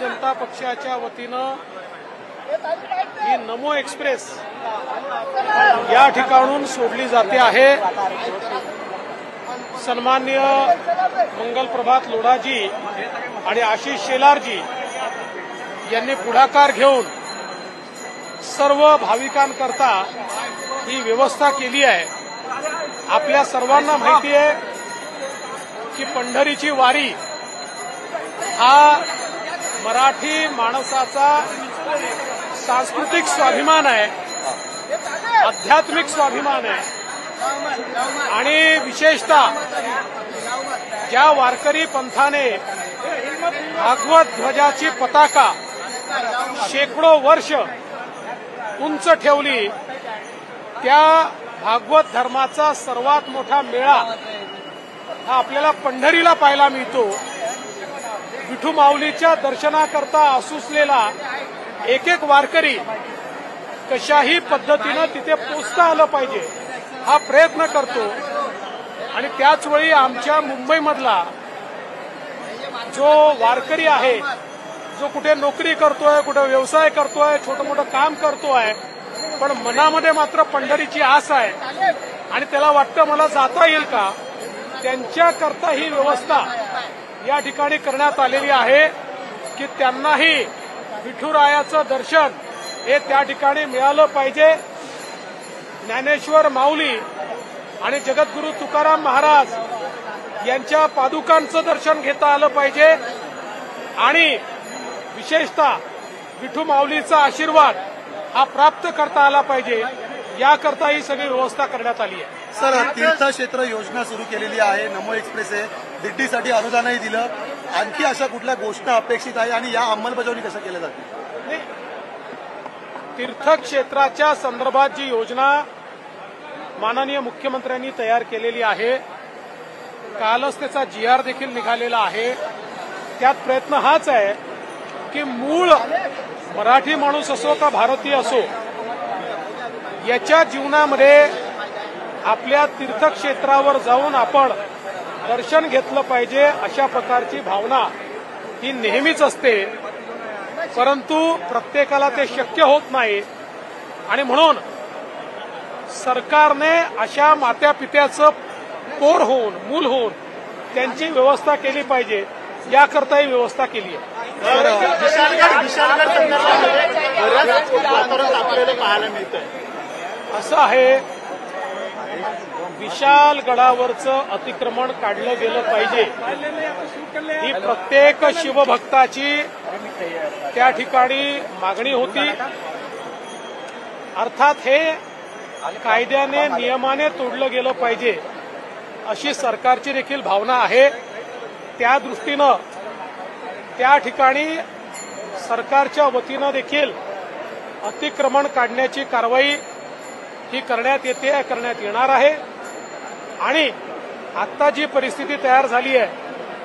जनता पक्षाच्या वतीनं ही नमो एक्सप्रेस या ठिकाणून सोडली जाते आहे। सन्माननीय मंगलप्रभात लोढाजी आणि आशिष शेलारजी यांनी पुढाकार घेऊन सर्व भाविकांकरता ही व्यवस्था केली आहे। आपल्या सर्वांना माहिती आहे की पंढरीची वारी हा मराठी माणसाचा सांस्कृतिक स्वाभिमान आहे, आध्यात्मिक स्वाभिमान आहे आणि विशेषतः ज्या वारकरी पंथाने भागवत ध्वजाची पताका शेकडो वर्ष उंच ठेवली, त्या भागवत धर्माचा सर्वात मोठा मेळा हा आपल्याला पंढरीला पाहायला मिळतो। विठू माऊलीच्या दर्शनाकरता असूसलेला एक एक वारकरी कशाही पद्धतीनं तिथे पोचता आलं पाहिजे हा प्रयत्न करतो आणि त्याचवेळी आमच्या मुंबईमधला जो वारकरी आहे, जो कुठे नोकरी करतोय, कुठे व्यवसाय करतोय, छोटं मोठं काम करतोय, पण मनामध्ये मात्र पंढरीची आस आहे आणि त्याला वाटतं मला जाता येईल का, त्यांच्याकरता ही व्यवस्था या ठिकाणी करण्यात आलेली आहे की त्यांनाही विठुरायाचं दर्शन हे त्या ठिकाणी मिळालं पाहिजे। ज्ञानेश्वर माऊली आणि जगद्गुरू तुकाराम महाराज यांच्या पादुकांचं दर्शन घेता आलं पाहिजे आणि विशेषतः विठू माऊलीचा आशीर्वाद हा प्राप्त करता आला पाहिजे, याकरता ही सगळी व्यवस्था करण्यात आली आहे। सर, तीर्थक्षेत्र योजना सुरू केलेली आहे, नमो एक्सप्रेस आहे, दिंडीसाठी अनुदानही दिलं, आणखी अशा कुठल्या गोष्टी अपेक्षित आहे आणि या अंमलबजावणी कसं केल्या जाते? तीर्थक्षेत्राच्या संदर्भात जी योजना माननीय मुख्यमंत्र्यांनी तयार केलेली आहे, कालच त्याचा GR देखील निघालेला आहे। त्यात प्रयत्न हाच आहे की मूळ मराठी माणूस असो का भारतीय असो, याच्या जीवनामध्ये आपल्या तीर्थक्षेत्रावर जाऊन आपण दर्शन घेतलं पाहिजे अशा प्रकारची भावना ही नेहमीच असते, परंतु प्रत्येकाला ते शक्य होत नाही आणि म्हणून सरकारने अशा मात्यापित्याचं पोर होऊन, मूल होऊन त्यांची व्यवस्था केली पाहिजे, याकरता ही व्यवस्था केली आहे। पाहायला मिळतंय असं आहे, विशालगडावरचं अतिक्रमण काढलं गेलं पाहिजे ही प्रत्येक शिवभक्ताची त्या ठिकाणी मागणी होती। अर्थात हे कायद्याने नियमाने तोडलं गेलं पाहिजे अशी सरकारची देखील भावना आहे। त्या दृष्टीनं त्या ठिकाणी सरकारच्या वतीनं देखील अतिक्रमण काढण्याची कारवाई ही करण्यात येते, करण्यात येणार आहे आणि आता जी परिस्थिती तयार झाली आहे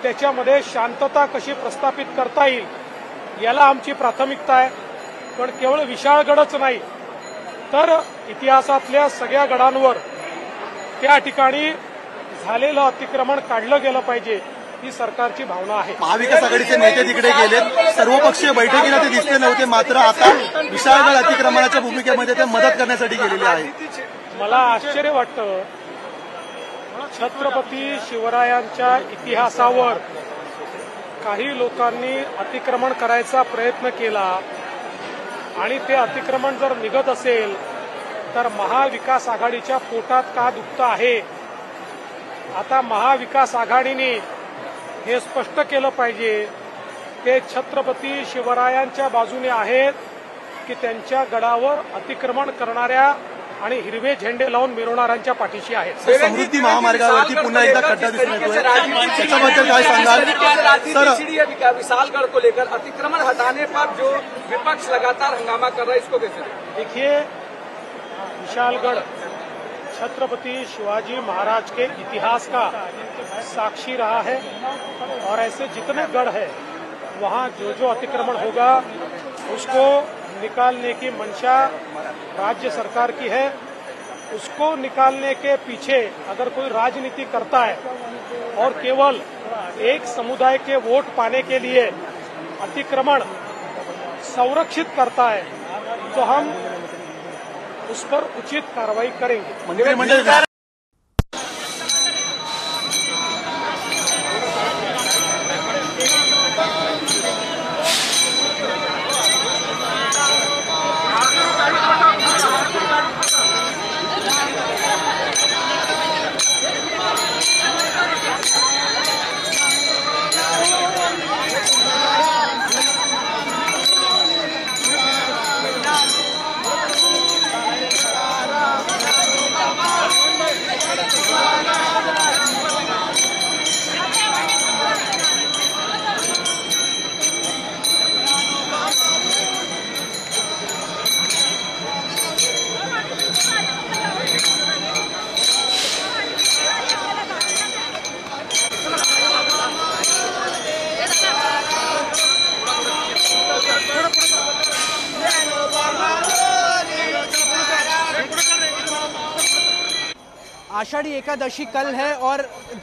त्याच्यामध्ये शांतता कशी प्रस्थापित करता येईल याला आमची प्राथमिकता आहे। पण केवळ विशाळगडच नाही तर इतिहासातल्या सगळ्या गडांवर त्या ठिकाणी झालेलं अतिक्रमण काढलं गेलं पाहिजे ही सरकारची भावना आहे। महाविकास आघाडीचे नेते तिकडे गेलेत, सर्वपक्षीय बैठकीला ते दिसले नव्हते, मात्र आता विशाळगड अतिक्रमणाच्या भूमिकेमध्ये ते मदत करण्यासाठी गेलेले आहेत। मला आश्चर्य वाटतं, छत्रपती शिवरायांच्या इतिहासावर काही लोकांनी अतिक्रमण करायचा प्रयत्न केला आणि ते अतिक्रमण जर निघत असेल तर महाविकास आघाडीच्या पोटात का दुखतं आहे। आता महाविकास आघाडीने हे स्पष्ट केलं पाहिजे, ते छत्रपती शिवरायांच्या बाजूने आहेत की त्यांच्या गडावर अतिक्रमण करणाऱ्या आणि हिरवे झेंडे लावून मिरवणाऱ्यांच्या पाठीशी आहेत। समृद्धी महामार्गावरती पुन्हा एकदा खड्डा दिसून येतोय, त्याच्याबद्दल काय सांगाल सर? विशालगढ़ को लेकर अतिक्रमण हटाने पर जो विपक्ष लगातार हंगामा कर रहा है, इसको कैसे देखिए? विशालगढ़ छत्रपति शिवाजी महाराज के इतिहास का साक्षी रहा है और ऐसे जितने गढ़ है वहाँ जो जो अतिक्रमण होगा उसको निकालने की मंशा राज्य सरकार की है। उसको निकालने के पीछे अगर कोई राजनीति करता है और केवल एक समुदाय के वोट पाने के लिए अतिक्रमण संरक्षित करता है तो हम उस पर उचित कार्रवाई करेंगे। मंत्रिमंडळ आषाढ़ी एकादशी कल है और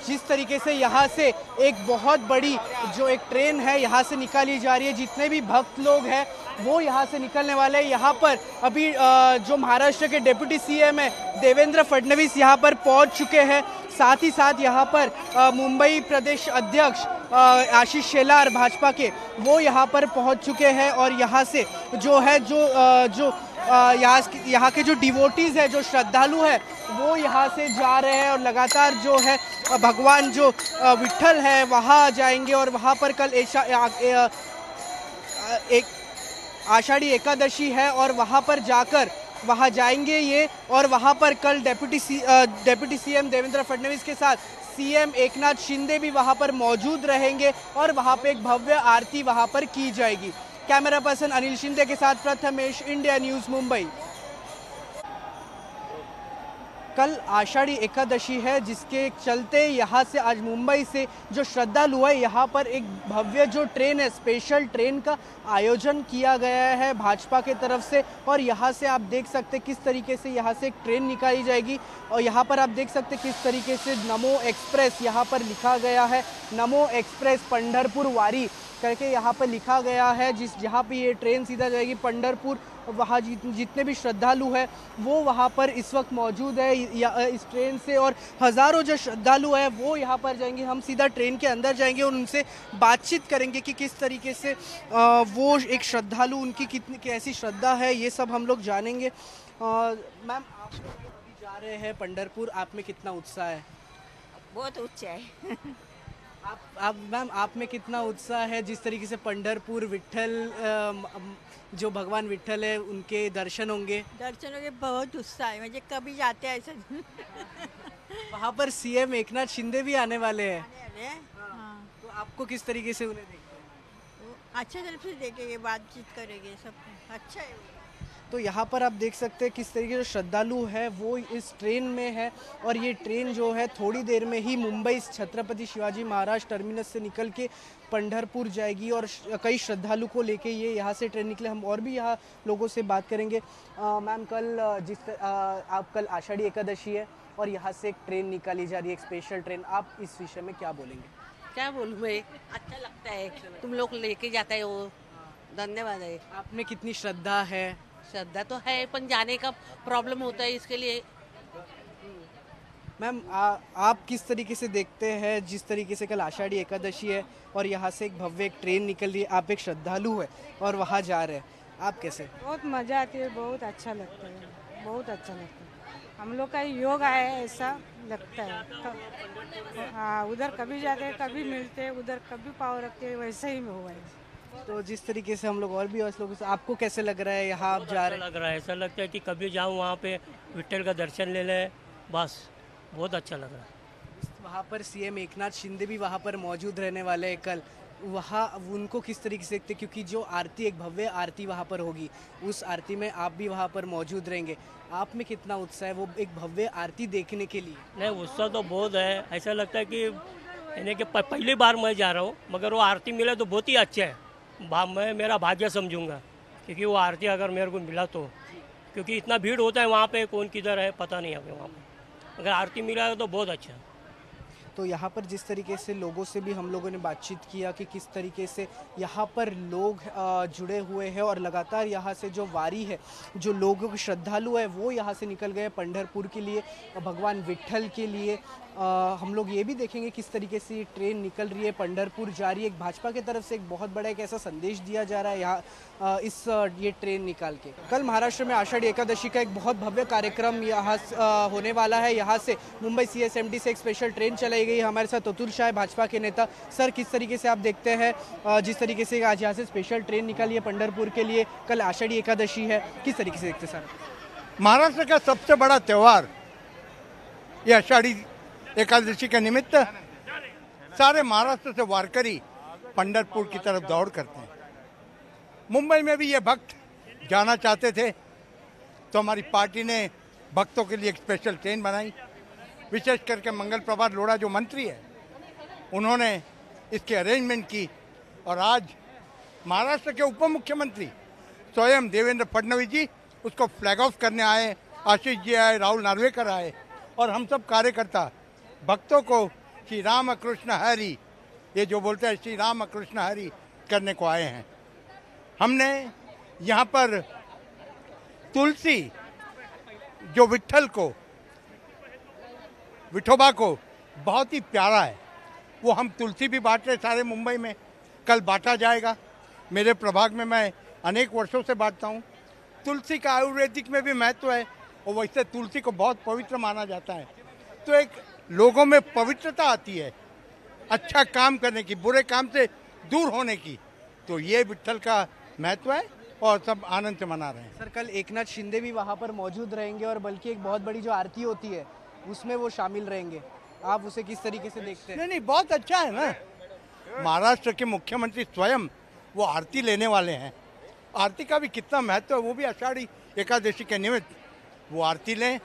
जिस तरीके से यहाँ से एक बहुत बड़ी जो एक ट्रेन है यहाँ से निकाली जा रही है, जितने भी भक्त लोग हैं वो यहाँ से निकलने वाले हैं। यहाँ पर अभी जो महाराष्ट्र के डिप्टी सीएम है देवेंद्र फडणवीस यहाँ पर पहुँच चुके हैं। साथ ही साथ यहाँ पर मुंबई प्रदेश अध्यक्ष आशीष शेलार भाजपा के वो यहाँ पर पहुँच चुके हैं और यहाँ से जो है जो यहाँ के जो डिवोटीज है, जो श्रद्धालु है वो यहाँ से जा रहे हैं और लगातार जो है भगवान जो विट्ठल है वहाँ जाएंगे और वहाँ पर कल एक आषाढ़ी एकादशी है और वहाँ पर जाकर वहाँ जाएंगे ये और वहाँ पर कल डिप्टी सीएम देवेंद्र फडणवीस के साथ सीएम एकनाथ शिंदे भी वहाँ पर मौजूद रहेंगे और वहाँ पे एक भव्य आरती वहाँ पर की जाएगी। कैमरा पर्सन अनिल शिंदे के साथ प्रथमेश, इंडिया न्यूज़, मुंबई। कल आषाढ़ी एकादशी है जिसके चलते यहाँ से आज मुंबई से जो श्रद्धालु है यहाँ पर एक भव्य जो ट्रेन है, स्पेशल ट्रेन का आयोजन किया गया है भाजपा के तरफ से और यहाँ से आप देख सकते हैं किस तरीके से यहाँ से एक ट्रेन निकाली जाएगी और यहाँ पर आप देख सकते हैं किस तरीके से नमो एक्सप्रेस यहाँ पर लिखा गया है, नमो एक्सप्रेस पंढरपुर वारी करके यहाँ पर लिखा गया है। जहाँ पे ये ट्रेन सीधा जाएगी पंढरपुर, वहाँ जितने भी श्रद्धालु हैं वो वहाँ पर इस वक्त मौजूद है इस ट्रेन से और हज़ारों जो श्रद्धालु हैं वो यहाँ पर जाएंगे। हम सीधा ट्रेन के अंदर जाएंगे और उनसे बातचीत करेंगे कि किस तरीके से वो एक श्रद्धालु उनकी कितनी कैसी श्रद्धा है, ये सब हम लोग जानेंगे। मैम, आप अभी जा रहे हैं पंढरपुर, आप में कितना उत्साह है? बहुत उत्साह है। आप मैम, आप में कितना उत्साह है जिस तरीके से पंढरपुर विट्ठल जो भगवान विट्ठल है उनके दर्शन होंगे? दर्शनों के बहुत उत्साह है, मुझे कभी जाते हैं ऐसा। वहाँ पर सीएम एकनाथ शिंदे भी आने वाले हैं। हाँ। तो आपको किस तरीके से उन्हें देखते हैं? अच्छा तरफ से देखेंगे, बातचीत करेंगे, सब अच्छा है। तो यहाँ पर आप देख सकते हैं किस तरीके से श्रद्धालु है वो इस ट्रेन में है और ये ट्रेन जो है थोड़ी देर में ही मुंबई छत्रपति शिवाजी महाराज टर्मिनस से निकल के पंढरपुर जाएगी और कई श्रद्धालु को लेके ये यहाँ से ट्रेन निकले। हम और भी यहाँ लोगों से बात करेंगे। मैम, कल आप कल आषाढ़ी एकादशी है और यहाँ से एक ट्रेन निकाली जा रही है, एक स्पेशल ट्रेन, आप इस विषय में क्या बोलेंगे? क्या बोलूँ मैं, अच्छा लगता है तुम लोग लेके जाता है वो, धन्यवाद है। आप में कितनी श्रद्धा है? श्रद्धा तो है पर जाने का प्रॉब्लम होता है, इसके लिए। मैम, आप किस तरीके से देखते हैं जिस तरीके से कल आषाढ़ी एकादशी है और यहाँ से एक भव्य एक ट्रेन निकल रही है, आप एक श्रद्धालु है और वहाँ जा रहे हैं, आप कैसे? बहुत मज़ा आती है, बहुत अच्छा लगता है, बहुत अच्छा लगता है। हम लोग का योग है ऐसा लगता है। हाँ, उधर कभी जाते हैं, कभी मिलते हैं, उधर कभी पाँव रखते हैं, वैसे ही हुआ है। तो जिस तरीके से हम लोग और भी लोगों से, आपको कैसे लग रहा है यहाँ आप जा रहे हैं? लग रहा है, ऐसा लगता है कि कभी जाऊँ वहाँ पे विट्ठल का दर्शन ले लें, बस बहुत अच्छा लग रहा है। वहाँ पर सीएम एकनाथ शिंदे भी वहाँ पर मौजूद रहने वाले हैं कल, वहाँ उनको किस तरीके से देखते, क्योंकि जो आरती एक भव्य आरती वहाँ पर होगी, उस आरती में आप भी वहाँ पर मौजूद रहेंगे, आप में कितना उत्साह है वो एक भव्य आरती देखने के लिए? नहीं, उत्साह तो बहुत है, ऐसा लगता है कि यानी कि पहली बार मैं जा रहा हूँ, मगर वो आरती मिला तो बहुत ही अच्छा है। मैं मेरा भाग्य समझूंगा क्योंकि वो आरती अगर मेरे को मिला तो, क्योंकि इतना भीड़ होता है वहाँ पे, कौन किधर है पता नहीं है वहाँ पे, अगर आरती मिला तो बहुत अच्छा है। तो यहाँ पर जिस तरीके से लोगों से भी हम लोगों ने बातचीत किया कि किस तरीके से यहाँ पर लोग जुड़े हुए हैं और लगातार यहाँ से जो वारी है, जो लोगों के श्रद्धालु है वो यहाँ से निकल गए पंढरपुर के लिए, भगवान विट्ठल के लिए। हम लोग ये भी देखेंगे किस तरीके से ये ट्रेन निकल रही है, पंढरपुर जा रही है। एक भाजपा की तरफ से एक बहुत बड़ा एक ऐसा संदेश दिया जा रहा है यहाँ ये ट्रेन निकाल के। कल महाराष्ट्र में आषाढ़ी एकादशी का एक बहुत भव्य कार्यक्रम यहाँ होने वाला है। यहाँ से मुंबई CSMT से एक स्पेशल ट्रेन चलाई गई। हमारे साथ अतुल शाह भाजपा के नेता। सर, किस तरीके से आप देखते हैं जिस तरीके से आज यहाँ से स्पेशल ट्रेन निकाली है पंढरपुर के लिए, कल आषाढ़ी एकादशी है, किस तरीके से देखते सर? महाराष्ट्र का सबसे बड़ा त्यौहार ये आषाढ़ी एकादशी के निमित्त सारे महाराष्ट्र से वारकरी पंढरपुर की तरफ दौड़ करते हैं। मुंबई में भी ये भक्त जाना चाहते थे तो हमारी पार्टी ने भक्तों के लिए एक स्पेशल ट्रेन बनाई। विशेष करके मंगल प्रभात लोढ़ा जो मंत्री है उन्होंने इसकी अरेंजमेंट की और आज महाराष्ट्र के उप मुख्यमंत्री स्वयं देवेंद्र फडणवीस जी उसको फ्लैग ऑफ करने आए, आशीष जी आए, राहुल नार्वेकर आए और हम सब कार्यकर्ता भक्तों को श्री राम कृष्ण हरि, ये जो बोलते हैं श्री राम कृष्ण हरि करने को आए हैं। हमने यहाँ पर तुलसी जो विट्ठल को, विठोबा को बहुत ही प्यारा है, वो हम तुलसी भी बांट रहे सारे मुंबई में, कल बांटा जाएगा। मेरे प्रभाग में मैं अनेक वर्षों से बांटता हूँ। तुलसी का आयुर्वेदिक में भी महत्व है और वैसे तुलसी को बहुत पवित्र माना जाता है। तो एक लोगों में पवित्रता आती है अच्छा काम करने की, बुरे काम से दूर होने की, तो ये विट्ठल का महत्व है और सब आनंद से मना रहे हैं। सर, कल एकनाथ शिंदे भी वहाँ पर मौजूद रहेंगे और बल्कि एक बहुत बड़ी जो आरती होती है उसमें वो शामिल रहेंगे, आप उसे किस तरीके से देखते हैं? नहीं, बहुत अच्छा है ना। महाराष्ट्र के मुख्यमंत्री स्वयं वो आरती लेने वाले हैं। आरती का भी कितना महत्व है, वो भी आषाढ़ी एकादशी के निमित्त वो आरती लें।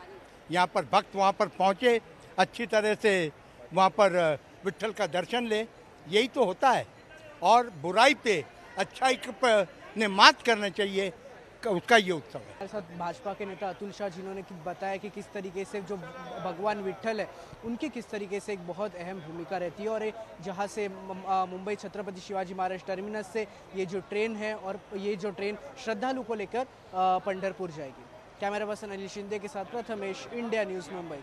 यहाँ पर भक्त वहाँ पर पहुँचे, अच्छी तरह से वहाँ पर विट्ठल का दर्शन ले, यही तो होता है। और बुराई पे अच्छाई ने मात करना चाहिए, उसका ये उत्सव है। हमारे साथ भाजपा के नेता अतुल शाह जिन्होंने बताया कि किस तरीके से जो भगवान विट्ठल है उनकी किस तरीके से एक बहुत अहम भूमिका रहती है और जहाँ से मुंबई छत्रपति शिवाजी महाराज टर्मिनस से ये जो ट्रेन है और ये जो ट्रेन श्रद्धालु को लेकर पंढरपुर जाएगी। कैमरा पर्सन अनिल शिंदे के साथ प्रथमेश, इंडिया न्यूज़ मुंबई।